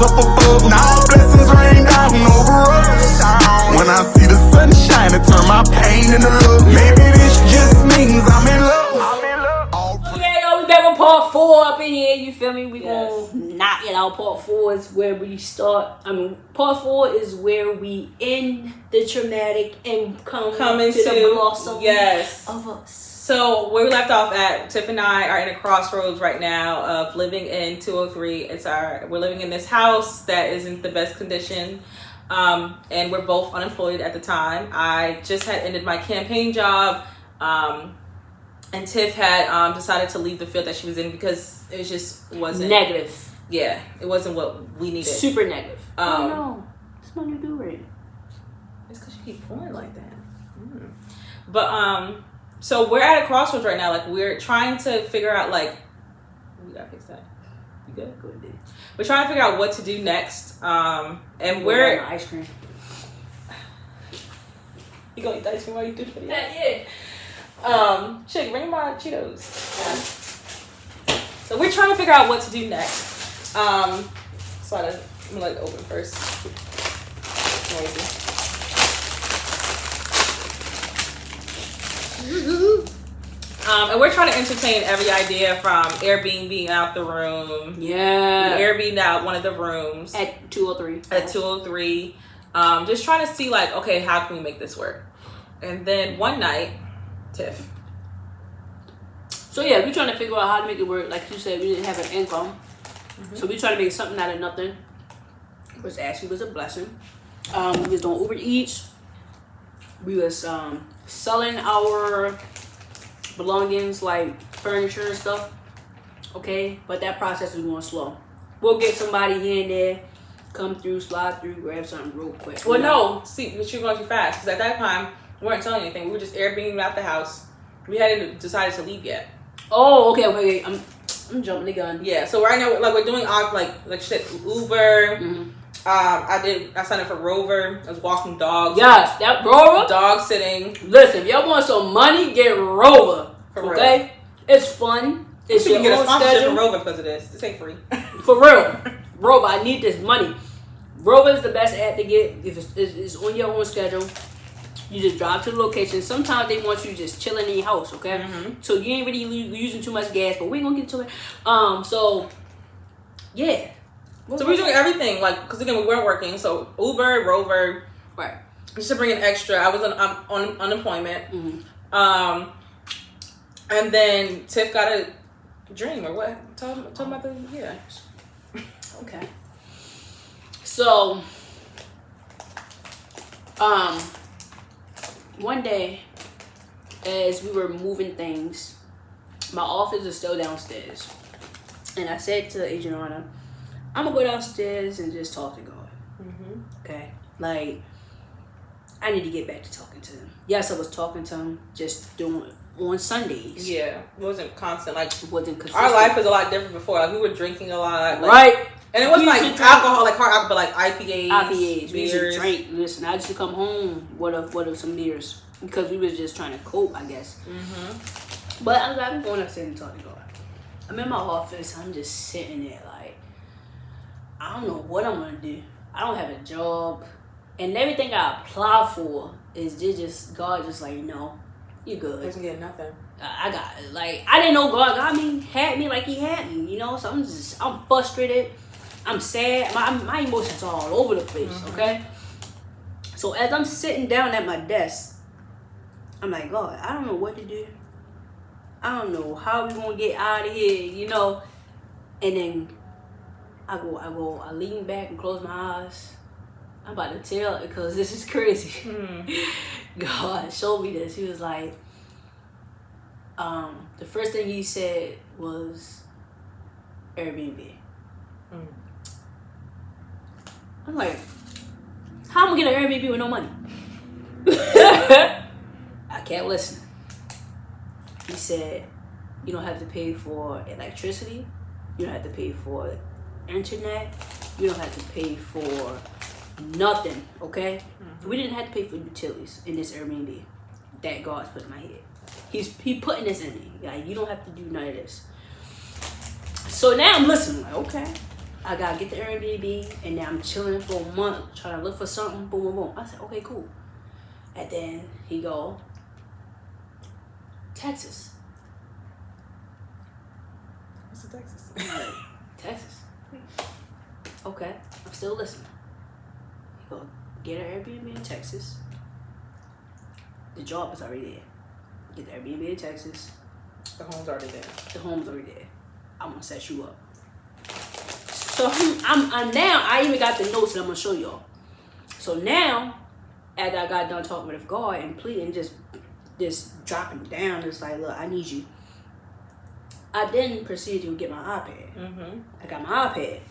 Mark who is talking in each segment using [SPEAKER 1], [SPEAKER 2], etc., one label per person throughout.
[SPEAKER 1] up above. Now blessings rain down over us. When I see the sunshine, it turn my pain into love. Maybe this just means I'm in love.
[SPEAKER 2] Yeah, yo, we back with part 4 up in here. You feel me? We gonna knock it out. Part 4 is where we start. Part 4 is where we end the traumatic and come into the blossom of us.
[SPEAKER 3] So where we left off at, Tiff and I are in a crossroads right now of living in 203. We're living in this house that isn't the best condition. And we're both unemployed at the time. I just had ended my campaign job. And Tiff had decided to leave the field that she was in because it just wasn't
[SPEAKER 2] negative.
[SPEAKER 3] Yeah, it wasn't what we needed.
[SPEAKER 2] Super negative. Oh no, it's my new do-rag.
[SPEAKER 3] It's because you keep pouring like that. But so we're at a crossroads right now. Like we're trying to figure out we gotta fix that. You good?
[SPEAKER 2] Good. Dude.
[SPEAKER 3] We're trying to figure out what to do next. And we're
[SPEAKER 2] ice cream.
[SPEAKER 3] You gonna eat the ice cream while you do the video?
[SPEAKER 2] Yeah.
[SPEAKER 3] Chick, bring my Cheetos. So we're trying to figure out what to do next. So I'm gonna let it open first. Noisy. And we're trying to entertain every idea from Airbnb out the room.
[SPEAKER 2] Yeah.
[SPEAKER 3] We Airbnb out one of the rooms.
[SPEAKER 2] At 203.
[SPEAKER 3] At 203. Just trying to see okay, how can we make this work? And then one night, Tiff.
[SPEAKER 2] So yeah, we're trying to figure out how to make it work. Like you said, we didn't have an income. So we tried to make something out of nothing. Which actually was a blessing. We was doing Uber Eats. We was selling our belongings like furniture and stuff. Okay, but that process is going slow. We'll get somebody here and there, come through, slide through, grab something real quick.
[SPEAKER 3] Well, no, see, but you're going too fast. Because at that time, we weren't selling anything. We were just Airbnb out the house. We hadn't decided to leave yet.
[SPEAKER 2] Oh, okay. I'm jumping the gun.
[SPEAKER 3] Yeah, so right now, we're doing like you said, Uber. I signed up for Rover. I was walking dogs.
[SPEAKER 2] Yes, that Rover.
[SPEAKER 3] Dog sitting.
[SPEAKER 2] Listen, if y'all want some money, get Rover.
[SPEAKER 3] For
[SPEAKER 2] okay?
[SPEAKER 3] real.
[SPEAKER 2] It's fun. It's
[SPEAKER 3] you
[SPEAKER 2] your
[SPEAKER 3] can get a
[SPEAKER 2] own
[SPEAKER 3] sponsorship
[SPEAKER 2] schedule.
[SPEAKER 3] for Rover because of this. This ain't free.
[SPEAKER 2] For real. Rover, I need this money. Rover is the best app to get if it's on your own schedule. You just drive to the location. Sometimes they want you just chilling in your house, okay? So you ain't really using too much gas, but we gonna get to it. So yeah.
[SPEAKER 3] So we're doing everything, because again, we weren't working. So Uber, Rover,
[SPEAKER 2] right?
[SPEAKER 3] Just to bring in extra. I was on unemployment. And then Tiff got a dream or what? Tell them about
[SPEAKER 2] Okay. So, one day, as we were moving things, my office is still downstairs, and I said to Agent Anna, I'm gonna go downstairs and just talk to God. Okay, I need to get back to talking to him. Yes, I was talking to him, just doing on Sundays.
[SPEAKER 3] Yeah, it wasn't constant.
[SPEAKER 2] It wasn't consistent.
[SPEAKER 3] Our life was a lot different before. We were drinking a lot,
[SPEAKER 2] right?
[SPEAKER 3] And it wasn't alcohol, hard alcohol, but IPAs,
[SPEAKER 2] We used to drink. Listen, I used to come home with some beers because we was just trying to cope, I guess. But I'm going upstairs and talking to God. I'm in my office. I'm just sitting there I don't know what I'm gonna do. I don't have a job, and everything I apply for is just God. Just no, you good.
[SPEAKER 3] Doesn't get nothing.
[SPEAKER 2] I got I didn't know God got me, had me like He had me. So I'm frustrated. I'm sad. My emotions are all over the place. Okay. So as I'm sitting down at my desk, I'm like, God, I don't know what to do. I don't know how we gonna get out of here. And then I lean back and close my eyes. I'm about to tell it because this is crazy. God showed me this. He was like, the first thing he said was Airbnb. I'm like, how am I gonna get an Airbnb with no money? I kept listening. He said, you don't have to pay for electricity. You don't have to pay for internet. You don't have to pay for nothing, okay? We didn't have to pay for utilities in this Airbnb that God's put in my head. He putting this in me. You don't have to do none of this. So now I'm listening. Okay. I gotta get the Airbnb, and now I'm chilling for a month, trying to look for something. Boom, boom, boom. I said, okay, cool. And then he go, Texas.
[SPEAKER 3] What's the Texas?
[SPEAKER 2] I'm like, Texas. Okay, I'm still listening. He go, get an Airbnb in Texas. The job is already there. Get the Airbnb in Texas.
[SPEAKER 3] The home's already there.
[SPEAKER 2] The home's already there. I'm gonna set you up. So I'm now. I even got the notes that I'm gonna show y'all. So now, after I got done talking with God and pleading, just dropping down, it's like, look, I need you. I then proceeded to get my iPad.
[SPEAKER 3] Mm-hmm.
[SPEAKER 2] I got my iPad.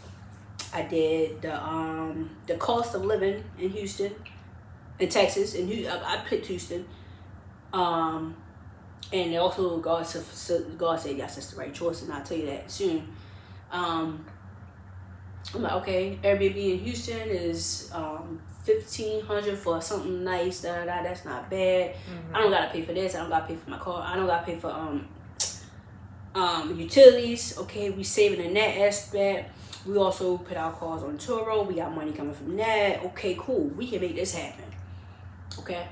[SPEAKER 2] I did the cost of living in Houston, in Texas, and I picked Houston. And also God said yes, that's the right choice, and I'll tell you that soon. I'm like, okay, Airbnb in Houston is $1,500 for something nice. That's not bad.
[SPEAKER 3] Mm-hmm.
[SPEAKER 2] I don't gotta pay for this. I don't gotta pay for my car. I don't gotta pay for utilities. Okay, we saving in that aspect. We also put our cars on Turo. We got money coming from that. Okay, cool. We can make this happen. Okay,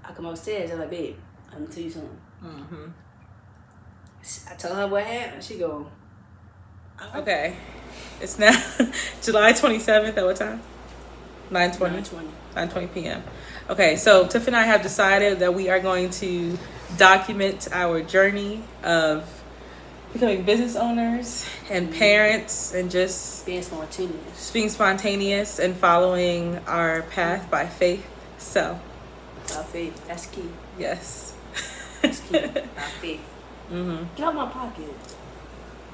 [SPEAKER 2] I come upstairs. I'm like, babe, let me tell you something.
[SPEAKER 3] Mm-hmm.
[SPEAKER 2] I tell her what happened. She go,
[SPEAKER 3] Okay. It's now July 27th at what time? 9:20. 9:20 p.m. Okay, so Tiff and I have decided that we are going to document our journey of becoming business owners and parents and just
[SPEAKER 2] being spontaneous.
[SPEAKER 3] being spontaneous and following our path by faith. So,
[SPEAKER 2] Our faith. That's key.
[SPEAKER 3] yes.
[SPEAKER 2] That's key. Our faith.
[SPEAKER 3] Mm-hmm.
[SPEAKER 2] Get out my pocket.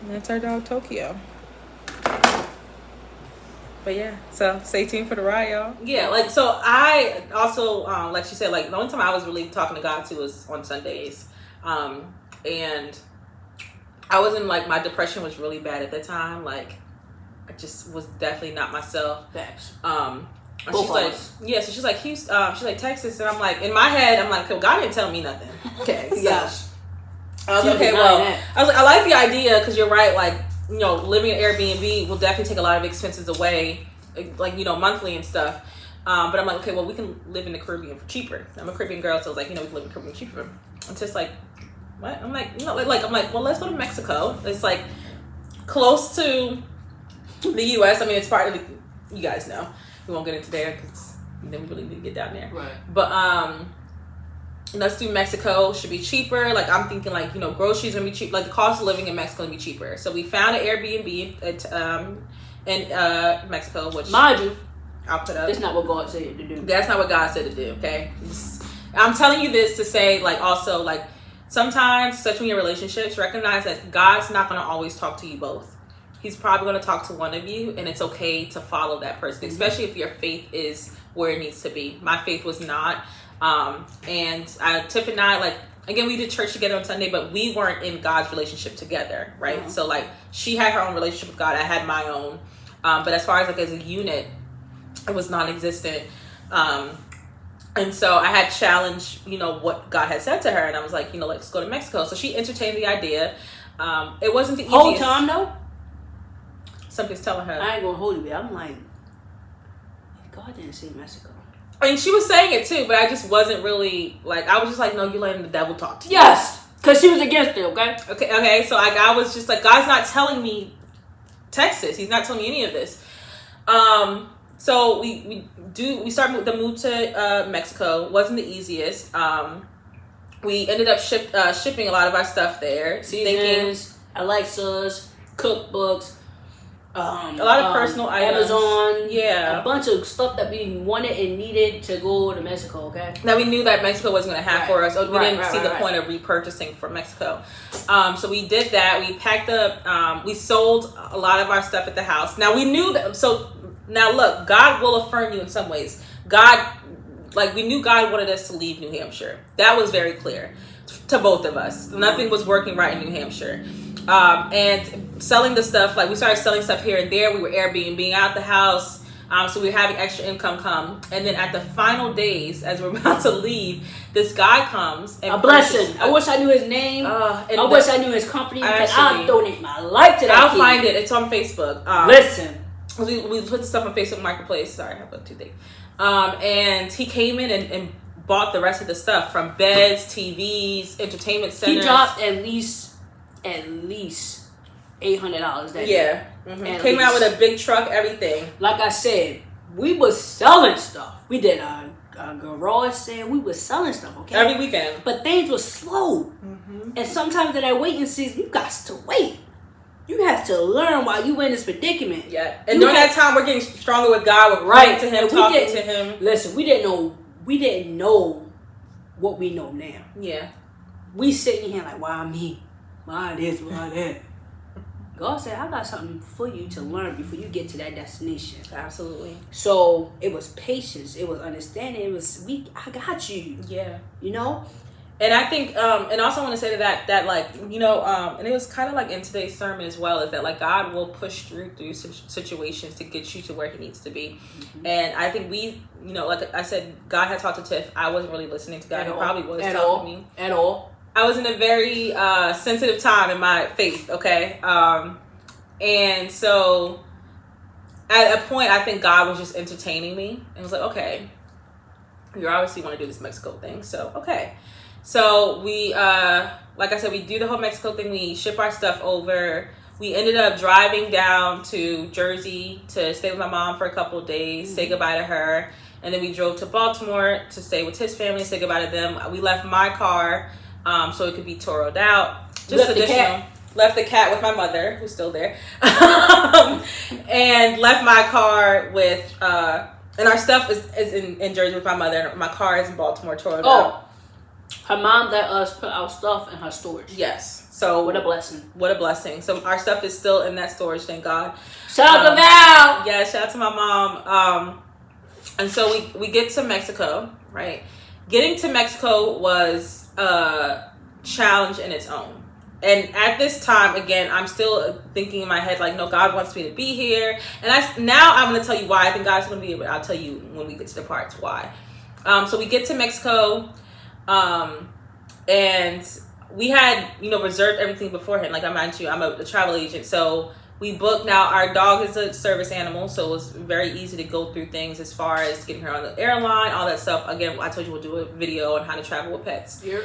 [SPEAKER 3] And that's our dog Tokyo. But yeah, so stay tuned for the ride, y'all. Yeah, like, so I also, like she said, like, the only time I was really talking to God to was on Sundays. And I wasn't, like, my depression was really bad at the time. Like, I just was definitely not myself.
[SPEAKER 2] Facts.
[SPEAKER 3] And
[SPEAKER 2] Both
[SPEAKER 3] she's
[SPEAKER 2] of
[SPEAKER 3] like,
[SPEAKER 2] us.
[SPEAKER 3] yeah, so she's like, Houston, she's like, Texas. And I'm like, in my head, I'm like, God didn't tell me nothing.
[SPEAKER 2] Okay.
[SPEAKER 3] So,
[SPEAKER 2] Yeah.
[SPEAKER 3] I was
[SPEAKER 2] She
[SPEAKER 3] like,
[SPEAKER 2] was
[SPEAKER 3] okay,
[SPEAKER 2] denying
[SPEAKER 3] well,
[SPEAKER 2] that.
[SPEAKER 3] I was like, I like the idea because you're right. Like, you know, living in Airbnb will definitely take a lot of expenses away, like, you know, monthly and stuff. But I'm like, okay, well, we can live in the Caribbean for cheaper. I'm a Caribbean girl, so I was like, you know, we can live in the Caribbean cheaper. I'm just like, what? I'm like, no, like, I'm like, well, let's go to Mexico. It's like close to the U.S. I mean, it's part of the, you guys know. We won't get into there because then we really need to get down there.
[SPEAKER 2] Right.
[SPEAKER 3] But let's do Mexico. Should be cheaper. Like, I'm thinking, like, you know, groceries gonna be cheap. Like, the cost of living in Mexico gonna be cheaper. So we found an Airbnb in Mexico, which
[SPEAKER 2] Mind you,
[SPEAKER 3] I'll put up.
[SPEAKER 2] that's not what God said to do.
[SPEAKER 3] That's not what God said to do. Okay, I'm telling you this to say, like, also, like, sometimes, especially in your relationships, recognize that God's not gonna always talk to you both. He's probably gonna talk to one of you, and it's okay to follow that person, especially if your faith is where it needs to be. My faith was not. And Tiff and I, like, again, we did church together on Sunday, but we weren't in God's relationship together, right?
[SPEAKER 2] Mhm.
[SPEAKER 3] So, like, she had her own relationship with God, I had my own. But as far as, like, as a unit, it was non-existent. And so I had challenged, you know, what God had said to her, and I was like, you know, let's go to Mexico. So she entertained the idea. It wasn't the easiest.
[SPEAKER 2] Whole time though,
[SPEAKER 3] Something's telling her.
[SPEAKER 2] I ain't gonna hold you. I'm like, God didn't say Mexico.
[SPEAKER 3] I mean, she was saying it too, but I just wasn't really, like, I was just like, no, you're letting the devil talk to you.
[SPEAKER 2] Yes, because she was against it. Okay.
[SPEAKER 3] Okay, so, like, I was just like, God's not telling me Texas. He's not telling me any of this. So we started the move to Mexico. It wasn't the easiest. We ended up shipping a lot of our stuff there.
[SPEAKER 2] Seasons, Alexas, cookbooks,
[SPEAKER 3] a lot of personal items.
[SPEAKER 2] Amazon,
[SPEAKER 3] Yeah.
[SPEAKER 2] a bunch of stuff that we wanted and needed to go to Mexico. Okay.
[SPEAKER 3] That we knew that Mexico wasn't going to have
[SPEAKER 2] Right.
[SPEAKER 3] for us. We
[SPEAKER 2] Right,
[SPEAKER 3] didn't
[SPEAKER 2] right,
[SPEAKER 3] see
[SPEAKER 2] right,
[SPEAKER 3] the
[SPEAKER 2] right.
[SPEAKER 3] point of repurchasing from Mexico. So we did that. We packed up. We sold a lot of our stuff at the house. Now we knew that. So now look, God will affirm you in some ways. We knew God wanted us to leave New Hampshire. That was very clear to both of us. Nothing was working right in New Hampshire. And selling the stuff, like, we started selling stuff here and there. We were Airbnb out the house. So we're having extra income come, and then at the final days, as we're about to leave, this guy comes and
[SPEAKER 2] a blessing. I wish I knew his name.
[SPEAKER 3] and
[SPEAKER 2] I wish I knew his company because I'll
[SPEAKER 3] Actually,
[SPEAKER 2] donate my life to that
[SPEAKER 3] I'll
[SPEAKER 2] kid.
[SPEAKER 3] find it. It's on Facebook.
[SPEAKER 2] Listen,
[SPEAKER 3] we put the stuff on Facebook Marketplace. Sorry, I have a toothache. And he came in and bought the rest of the stuff from beds, TVs, entertainment centers.
[SPEAKER 2] he dropped at least $800 that day.
[SPEAKER 3] Yeah.
[SPEAKER 2] At
[SPEAKER 3] Came out
[SPEAKER 2] least.
[SPEAKER 3] with a big truck, everything.
[SPEAKER 2] Like I said, we was selling stuff. We did a garage sale. We was selling stuff, okay?
[SPEAKER 3] Every weekend.
[SPEAKER 2] But things were slow. And sometimes in that waiting season, you got to wait. You have to learn while you in this predicament.
[SPEAKER 3] Yeah. And during that time, we're getting stronger with God. We're
[SPEAKER 2] Right.
[SPEAKER 3] praying to Him,
[SPEAKER 2] And we
[SPEAKER 3] talking
[SPEAKER 2] didn't-
[SPEAKER 3] to Him.
[SPEAKER 2] Listen, we didn't know what we know now.
[SPEAKER 3] Yeah.
[SPEAKER 2] We sitting here like, why me? Why this? Why that? God said, I got something for you to learn before you get to that destination.
[SPEAKER 3] Absolutely.
[SPEAKER 2] So it was patience. It was understanding. It was I got you.
[SPEAKER 3] Yeah.
[SPEAKER 2] You know?
[SPEAKER 3] And I think, and also I want to say to that like, you know, and it was kind of like in today's sermon as well, is that like God will push through situations to get you to where He needs to be. And I think we, you know, like I said, God had talked to Tiff. I wasn't really listening to God. He probably was talking to me.
[SPEAKER 2] At all.
[SPEAKER 3] I was in a very sensitive time in my faith, okay? And so at a point, I think God was just entertaining me. And was like, okay, you obviously want to do this Mexico thing. So, okay. So we, like I said, we do the whole Mexico thing. We ship our stuff over. We ended up driving down to Jersey to stay with my mom for a couple of days, say goodbye to her. And then we drove to Baltimore to stay with his family, say goodbye to them. We left my car so it could be toroed out. Just
[SPEAKER 2] Left the
[SPEAKER 3] additional.
[SPEAKER 2] cat.
[SPEAKER 3] Left the cat with my mother, who's still there. And left my car with, and our stuff is in Jersey with my mother. And my car is in Baltimore, toroed out.
[SPEAKER 2] Her mom let us put our stuff in her storage.
[SPEAKER 3] Yes. So
[SPEAKER 2] What a blessing.
[SPEAKER 3] What a blessing. So our stuff is still in that storage, thank God.
[SPEAKER 2] Shout out to Val.
[SPEAKER 3] Yeah, shout out to my mom. And so we get to Mexico, right? Getting to Mexico was a challenge in its own. And at this time, again, I'm still thinking in my head, like, no, God wants me to be here. And now I'm going to tell you why I think God's going to be here, but I'll tell you when we get to the parts why. So we get to Mexico, and we had, reserved everything beforehand. Like I mentioned, I'm a travel agent, so we booked. Now our dog is a service animal, so it was very easy to go through things as far as getting her on the airline, all that stuff. Again, I told you we'll do a video on how to travel with pets.
[SPEAKER 2] Yep.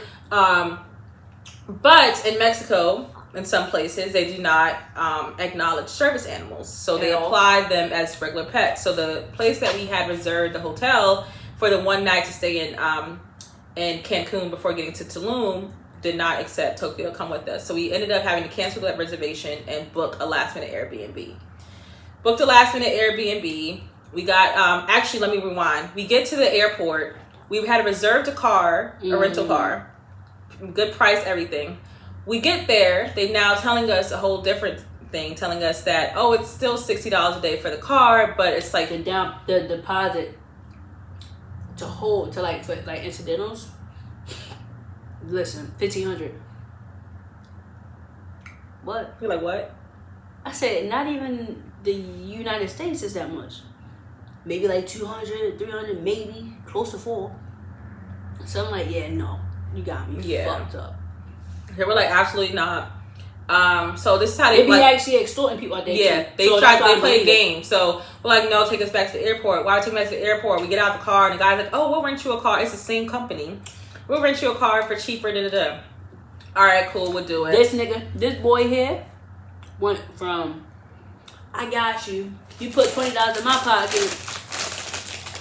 [SPEAKER 3] But in Mexico, in some places, they do not acknowledge service animals, so they apply them as regular pets. So the place that we had reserved, the hotel, for the one night to stay in Cancun before getting to Tulum, did not accept Tokyo to come with us. So we ended up having to cancel that reservation and book a last minute Airbnb. Booked a last minute Airbnb. We got, actually, let me rewind. We get to the airport. We had reserved a car, a rental car. Good price, everything. We get there. They're now telling us a whole different thing, telling us that, it's still $60 a day for the car, but it's like
[SPEAKER 2] The deposit for incidentals. Listen, $1,500. What?
[SPEAKER 3] You're like, what?
[SPEAKER 2] I said, not even the United States is that much. Maybe like 200, 300, maybe close to 4. So I'm like, yeah, no, you got me fucked up.
[SPEAKER 3] They were like, absolutely not. So this is how
[SPEAKER 2] They be actually extorting people out there.
[SPEAKER 3] Yeah,
[SPEAKER 2] too.
[SPEAKER 3] they
[SPEAKER 2] So
[SPEAKER 3] play a game. So we're like, no, take us back to the airport. Why take us back to the airport? We get out the car and the guy's like, we'll rent you a car. It's the same company. We'll rent you a car for cheaper. All right, cool, we'll do it.
[SPEAKER 2] This boy here went from, I got you. You put $20 in my pocket.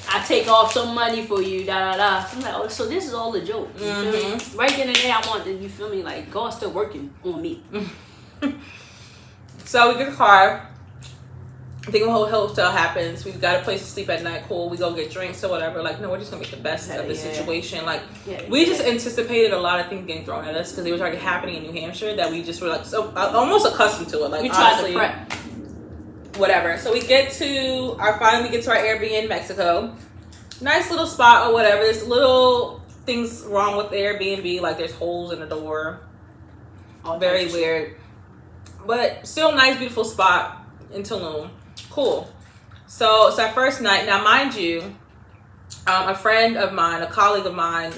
[SPEAKER 2] I take off some money for you, da da da. I'm like, so this is all a joke. You feel me? Right then and there, I want to, you feel me? Like, God's still working on me.
[SPEAKER 3] So we get the car. I think the whole hotel happens. We've got a place to sleep at night. Cool. We go get drinks or whatever. Like, no, we're just gonna make the best of the situation. Like, we just anticipated a lot of things getting thrown at us because it was already happening in New Hampshire. That we just were like so almost accustomed to it. Like,
[SPEAKER 2] we tried to prep.
[SPEAKER 3] Whatever. So we get to our Airbnb in Mexico. Nice little spot or whatever. There's little things wrong with the Airbnb, like there's holes in the door. Very weird. But still nice, beautiful spot in Tulum. Cool. So it's our first night. Now, mind you, a friend of mine, a colleague of mine,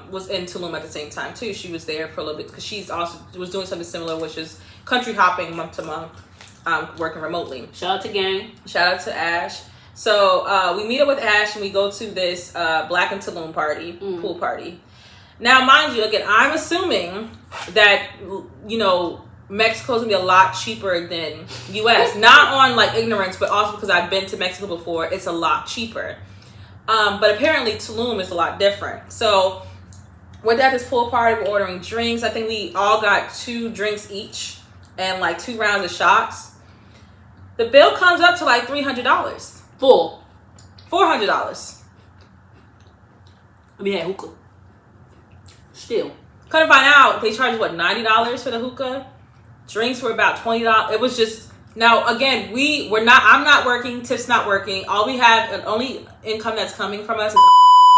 [SPEAKER 3] was in Tulum at the same time too. She was there for a little bit because she's also was doing something similar, which is country hopping month to month, working remotely.
[SPEAKER 2] Shout out to gang.
[SPEAKER 3] Shout out to Ash. So we meet up with Ash and we go to this Black in Tulum party, pool party. Now, mind you, again, I'm assuming that, you know, Mexico's gonna be a lot cheaper than US. Not on like ignorance, but also because I've been to Mexico before, it's a lot cheaper. But apparently Tulum is a lot different. So we're at this pool party, we're ordering drinks. I think we all got 2 drinks each and like 2 rounds of shots. The bill comes up to like $300.
[SPEAKER 2] Full.
[SPEAKER 3] $400.
[SPEAKER 2] I mean, that hookah. Still.
[SPEAKER 3] Couldn't find out they charged what, $90 for the hookah. Drinks were about $20. It was just, now again, I'm not working, Tiff's not working. All we have, the only income that's coming from us is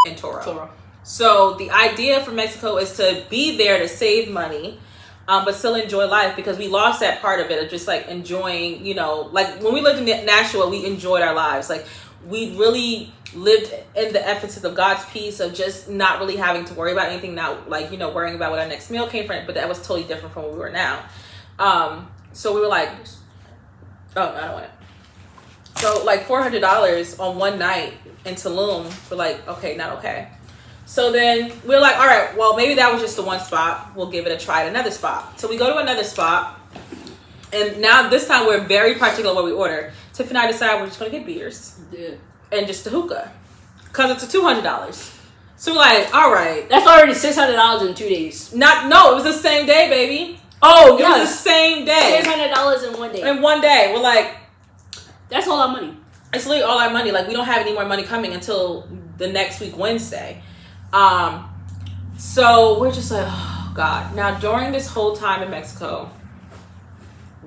[SPEAKER 3] and Toro. So the idea for Mexico is to be there to save money, but still enjoy life, because we lost that part of it of just like enjoying, you know, like when we lived in Nashua, we enjoyed our lives. Like we really lived in the emphasis of God's peace, of just not really having to worry about anything, not like, you know, worrying about what our next meal came from, but that was totally different from where we were now. So we were like, oh, I don't want it. So like $400 on one night in Tulum, we're like, okay, not okay. So then we're like, all right, well, maybe that was just the one spot. We'll give it a try at another spot. So we go to another spot. And now this time we're very particular what we order. Tiff and I decide we're just going to get beers.
[SPEAKER 2] Yeah.
[SPEAKER 3] And just a hookah. Because it's a $200. So we're like, all right.
[SPEAKER 2] That's already $600 in 2 days.
[SPEAKER 3] No, it was the same day, baby.
[SPEAKER 2] Oh,
[SPEAKER 3] It was the same day.
[SPEAKER 2] $600 in 1 day.
[SPEAKER 3] In 1 day. We're like,
[SPEAKER 2] that's all our money.
[SPEAKER 3] it's literally all our money. Like, we don't have any more money coming until the next week, Wednesday. So we're just like, oh God. Now, during this whole time in Mexico,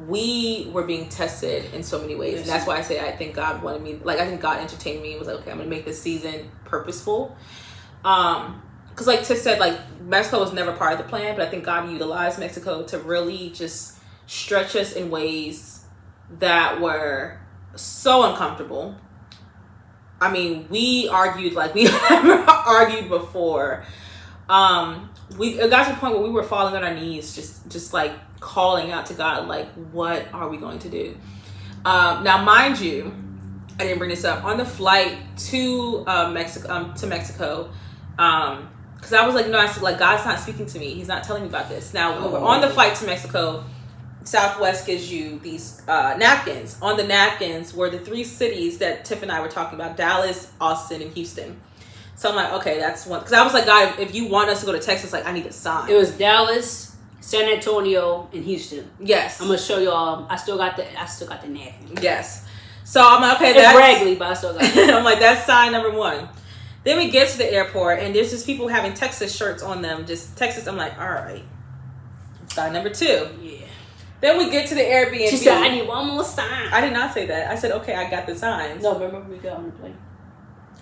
[SPEAKER 3] we were being tested in so many ways. And that's why I say I think God wanted me, like, I think God entertained me and was like, okay, I'm gonna make this season purposeful. Because like Tiff said, like, Mexico was never part of the plan, but I think God utilized Mexico to really just stretch us in ways that were so uncomfortable. I mean, we argued like we never argued before. It got to the point where we were falling on our knees, just like calling out to God, like, what are we going to do? Now, mind you, I didn't bring this up on the flight to Mexico, because I was like, no, I said, like, God's not speaking to me. He's not telling me about this. Now, we were on the flight to Mexico. Southwest gives you these napkins. On the napkins were the 3 cities that Tiff and I were talking about: Dallas, Austin, and Houston. So I'm like, okay, that's one. Because I was like, God, if you want us to go to Texas, like, I need a sign.
[SPEAKER 2] It was Dallas, San Antonio, and Houston.
[SPEAKER 3] Yes.
[SPEAKER 2] I'm gonna show y'all. I still got the napkin.
[SPEAKER 3] Yes. So I'm like, okay,
[SPEAKER 2] It's
[SPEAKER 3] that's
[SPEAKER 2] raggedy, but I still got it.
[SPEAKER 3] I'm like, that's sign number 1. Then we get to the airport, and there's just people having Texas shirts on them. Just Texas. I'm like, all right. Sign number 2.
[SPEAKER 2] Yeah.
[SPEAKER 3] Then we get to the Airbnb.
[SPEAKER 2] She said, I need one more sign.
[SPEAKER 3] I did not say that. I said, okay, I got the signs.
[SPEAKER 2] No, remember we got on the plane.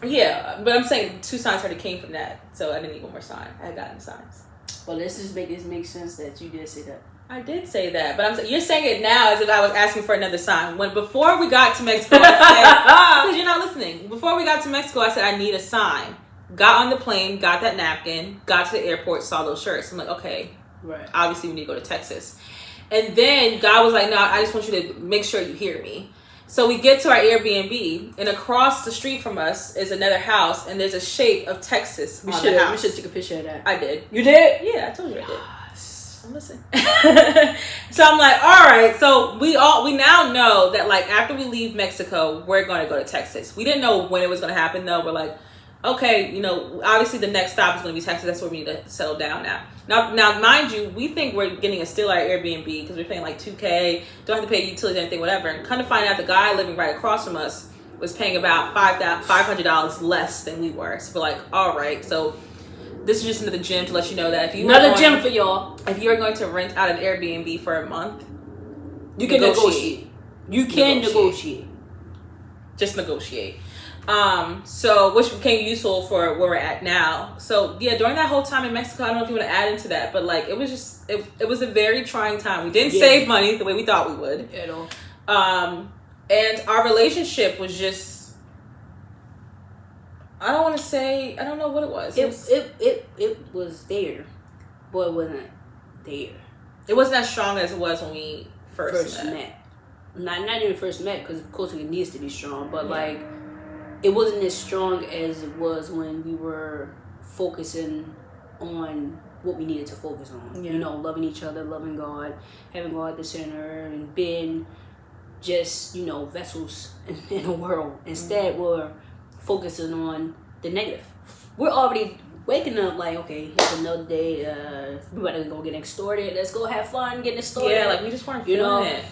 [SPEAKER 3] Yeah, but I'm saying 2 signs already came from that, so I didn't need one more sign. I had gotten signs.
[SPEAKER 2] Well, let's just make this make sense that you did say that.
[SPEAKER 3] I did say that, but you're saying it now as if I was asking for another sign. When before we got to Mexico, I said, because you're not listening. Before we got to Mexico, I said I need a sign. Got on the plane, got that napkin, got to the airport, saw those shirts. I'm like, okay,
[SPEAKER 2] Right.
[SPEAKER 3] obviously we need to go to Texas. And then God was like, no, I just want you to make sure you hear me. So we get to our Airbnb, and across the street from us is another house, and there's a shape of Texas on the house.
[SPEAKER 2] We should take a picture of that.
[SPEAKER 3] I did.
[SPEAKER 2] You did?
[SPEAKER 3] Yeah, I told you I did. I'm listening. So I'm like, all right. So we now know that, like, after we leave Mexico, we're going to go to Texas. We didn't know when it was going to happen, though. We're like, okay, you know, obviously the next stop is going to be Texas. That's where we need to settle down now. Now, mind you, we think we're getting a still our Airbnb because we're paying like $2K, don't have to pay utilities, anything, whatever. And kind of find out the guy living right across from us was paying about $500 less than we were. So we're like, all right. So this is just another gem to let you know that if you
[SPEAKER 2] gem for y'all.
[SPEAKER 3] If you're going to rent out an Airbnb for a month,
[SPEAKER 2] You can negotiate. You can negotiate.
[SPEAKER 3] Just negotiate. So which became useful for where we're at now. So yeah, during that whole time in Mexico, I don't know if you want to add into that, but like it was just it was a very trying time. We didn't save money the way we thought we would.
[SPEAKER 2] At all.
[SPEAKER 3] And our relationship was just, I don't know what it was.
[SPEAKER 2] It was there, but it wasn't there.
[SPEAKER 3] It wasn't as strong as it was when we first met.
[SPEAKER 2] Not even first met, because of course it needs to be strong, but like it wasn't as strong as it was when we were focusing on what we needed to focus on.
[SPEAKER 3] Yeah.
[SPEAKER 2] You know, loving each other, loving God, having God at the center, and being just, you know, vessels in the world. Instead, we're focusing on the negative. We're already waking up like, okay, here's another day. We about to go get extorted. Let's go have fun getting extorted.
[SPEAKER 3] Yeah, like we just weren't feeling it.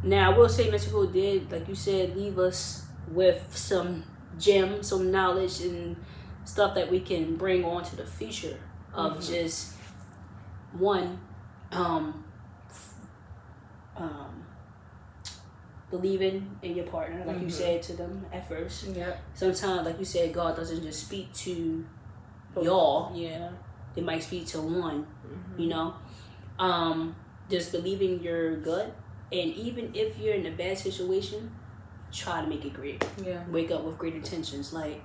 [SPEAKER 2] Now I will say Mexico did, like you said, leave us with some gems, some knowledge, and stuff that we can bring on to the future of just one, believing in your partner, like you said to them at first.
[SPEAKER 3] Yeah.
[SPEAKER 2] Sometimes, like you said, God doesn't just speak to y'all.
[SPEAKER 3] Yeah.
[SPEAKER 2] They might speak to one, you know. Just believing your gut, and even if you're in a bad situation, try to make it great.
[SPEAKER 3] Yeah.
[SPEAKER 2] Wake up with great intentions. Like,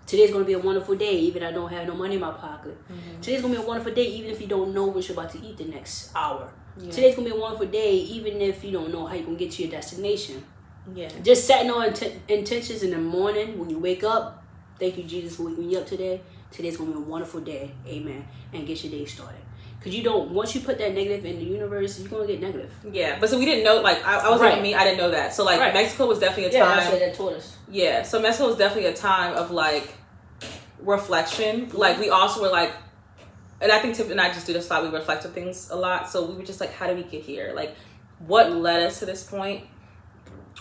[SPEAKER 2] today's gonna be a wonderful day, even I don't have no money in my pocket. Today's gonna be a wonderful day, even if you don't know what you're about to eat the next hour.
[SPEAKER 3] Yeah.
[SPEAKER 2] Today's gonna be a wonderful day, even if you don't know how you're gonna get to your destination.
[SPEAKER 3] Yeah.
[SPEAKER 2] Just setting on intentions in the morning when you wake up. Thank you, Jesus, for waking me up today. Today's gonna be a wonderful day. Amen. And get your day started. Because you don't, once you put that negative in the universe, you're gonna get negative.
[SPEAKER 3] Yeah, but so we didn't know, like, I was like me, I didn't know that. So, like, Mexico was definitely a time.
[SPEAKER 2] Yeah, that's what that taught us.
[SPEAKER 3] Yeah, so Mexico was definitely a time of, like, reflection. Like, we also were, like, and I think Tiff and I just do this a lot. We reflect on things a lot. So we were just like, how did we get here? Like, what led us to this point?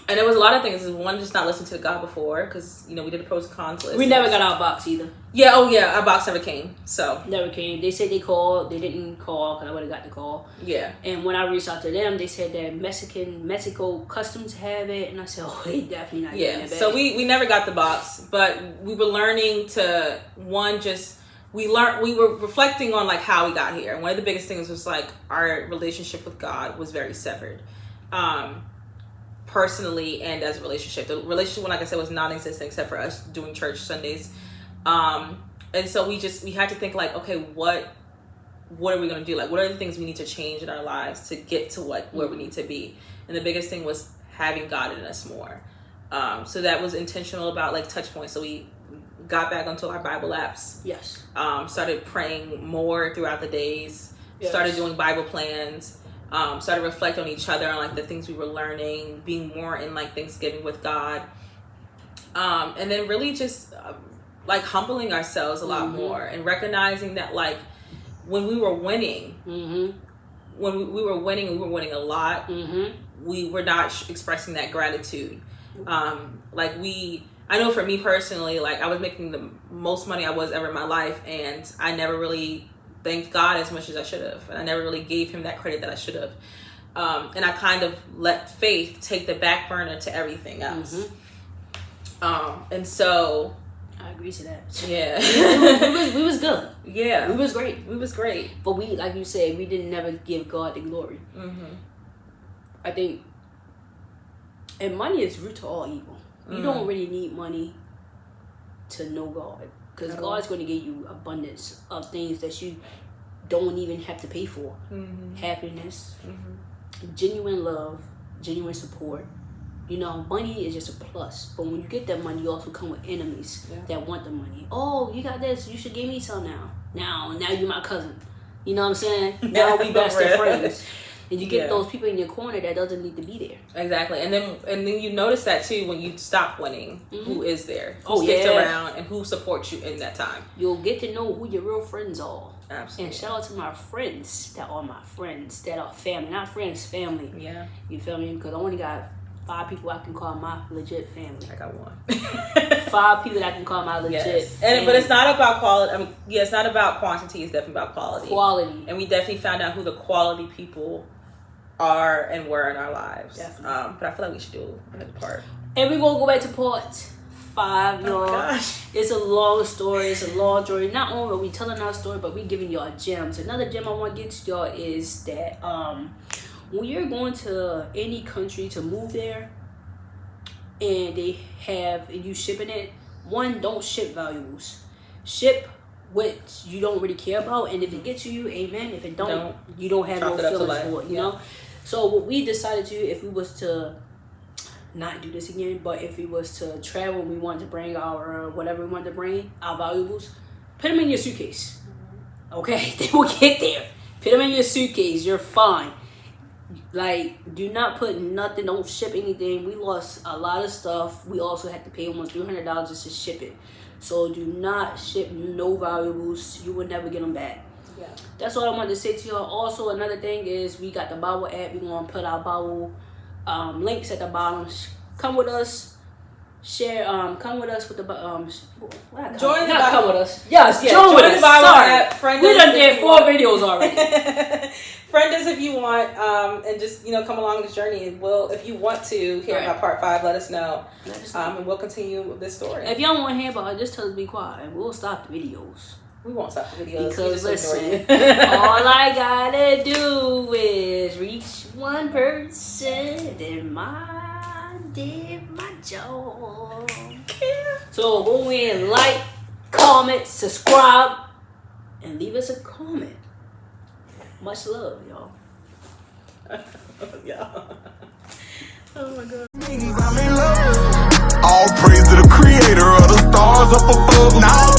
[SPEAKER 3] And there was a lot of things. One, just not listening to God before, because, you know, we did a pros and cons list.
[SPEAKER 2] We never got our box either.
[SPEAKER 3] Yeah, oh yeah, our box never came. So
[SPEAKER 2] never came. They said they called. They didn't call, because I would have got the call.
[SPEAKER 3] Yeah.
[SPEAKER 2] And when I reached out to them, they said that Mexico Customs have it, and I said, oh, they definitely not getting it back.
[SPEAKER 3] So we never got the box, but we were learning to, one, just we were reflecting on like how we got here. And one of the biggest things was like our relationship with God was very severed. Personally and as a relationship. The relationship, like I said, was non-existent except for us doing church Sundays. And so we had to think like, okay, what are we going to do? Like, what are the things we need to change in our lives to get to where we need to be? And the biggest thing was having God in us more. So that was intentional about like touch points. So we got back onto our Bible apps.
[SPEAKER 2] Yes.
[SPEAKER 3] Started praying more throughout the days. Yes. Started doing Bible plans. Started reflecting on each other, on like the things we were learning, being more in like Thanksgiving with God, and then really just like humbling ourselves a lot more and recognizing that like when we were winning, when we were winning a lot, we were not expressing that gratitude. I know for me personally, like I was making the most money I was ever in my life, and I never really thanked God as much as I should have, and I never really gave him that credit that I should have, and I kind of let faith take the back burner to everything else. And so
[SPEAKER 2] I agree to that.
[SPEAKER 3] Yeah.
[SPEAKER 2] we was good.
[SPEAKER 3] Yeah,
[SPEAKER 2] we was great, but we, like you said, we didn't never give God the glory. I think, and money is root to all evil. You don't really need money to know God. Because God's going to give you abundance of things that you don't even have to pay for. Happiness, genuine love, genuine support. You know, money is just a plus. But when you get that money, you also come with enemies that want the money. Oh, you got this. You should give me some now. Now you're my cousin. You know what I'm saying? Now we best of friends. And you get those people in your corner that doesn't need to be there. Exactly.
[SPEAKER 3] And then you notice that too when you stop winning. Who is there? Who sticks around and who supports you in that time?
[SPEAKER 2] You'll get to know who your real friends are.
[SPEAKER 3] Absolutely.
[SPEAKER 2] And shout out to my friends that are my friends, that are family. Not friends, family.
[SPEAKER 3] Yeah.
[SPEAKER 2] You feel me? Because I only got 5 people I can call my legit family.
[SPEAKER 3] I got 1.
[SPEAKER 2] 5 people that I can call my legit family.
[SPEAKER 3] But it's not about quality. I mean, it's not about quantity. It's definitely about quality.
[SPEAKER 2] Quality.
[SPEAKER 3] And we definitely found out who the quality people are and were in our lives. But I feel like we should do another part.
[SPEAKER 2] And we're gonna go back to part 5, y'all.
[SPEAKER 3] Oh gosh.
[SPEAKER 2] It's a long story, it's a long journey. Not only are we telling our story, but we giving y'all gems. Another gem I want to get to y'all is that when you're going to any country to move there, and you shipping it, one, don't ship valuables. Ship what you don't really care about, and if it gets to you, amen. If it don't, you don't have no feelings for it, you know. So what we decided to do, if we was to not do this again, but if we was to travel, we wanted to bring our whatever we wanted to bring, our valuables, put them in your suitcase. Okay, they will get there. Put them in your suitcase. You're fine. Like, do not put nothing. Don't ship anything. We lost a lot of stuff. We also had to pay almost $300 just to ship it. So do not ship no valuables. You will never get them back.
[SPEAKER 3] Yeah.
[SPEAKER 2] That's all I wanted to say to y'all. Also, another thing is we got the Bible app. We're going to put our Bible links at the bottom. Come with us. Share. Come with us with the
[SPEAKER 3] join the
[SPEAKER 2] not
[SPEAKER 3] Bible.
[SPEAKER 2] Come with us. Yes, join with us.
[SPEAKER 3] The Bible
[SPEAKER 2] Sorry.
[SPEAKER 3] app. Friend
[SPEAKER 2] We
[SPEAKER 3] us
[SPEAKER 2] done
[SPEAKER 3] if
[SPEAKER 2] did
[SPEAKER 3] you
[SPEAKER 2] 4
[SPEAKER 3] want.
[SPEAKER 2] videos already.
[SPEAKER 3] Friend us if you want, and just come along this journey. And if you want to hear about part 5, let us know. And we'll continue with this story.
[SPEAKER 2] If y'all want to hear about it, just tell us to be quiet, and we'll stop the videos.
[SPEAKER 3] We won't stop the videos.
[SPEAKER 2] Because
[SPEAKER 3] we just
[SPEAKER 2] listen,
[SPEAKER 3] ignore you.
[SPEAKER 2] all I gotta do is reach one person, then I did my job. So go in, like, comment, subscribe, and leave us a comment. Much love, y'all.
[SPEAKER 3] Yeah. Oh my God.
[SPEAKER 1] I'm in love. All praise to the creator of the stars up above. Now I'm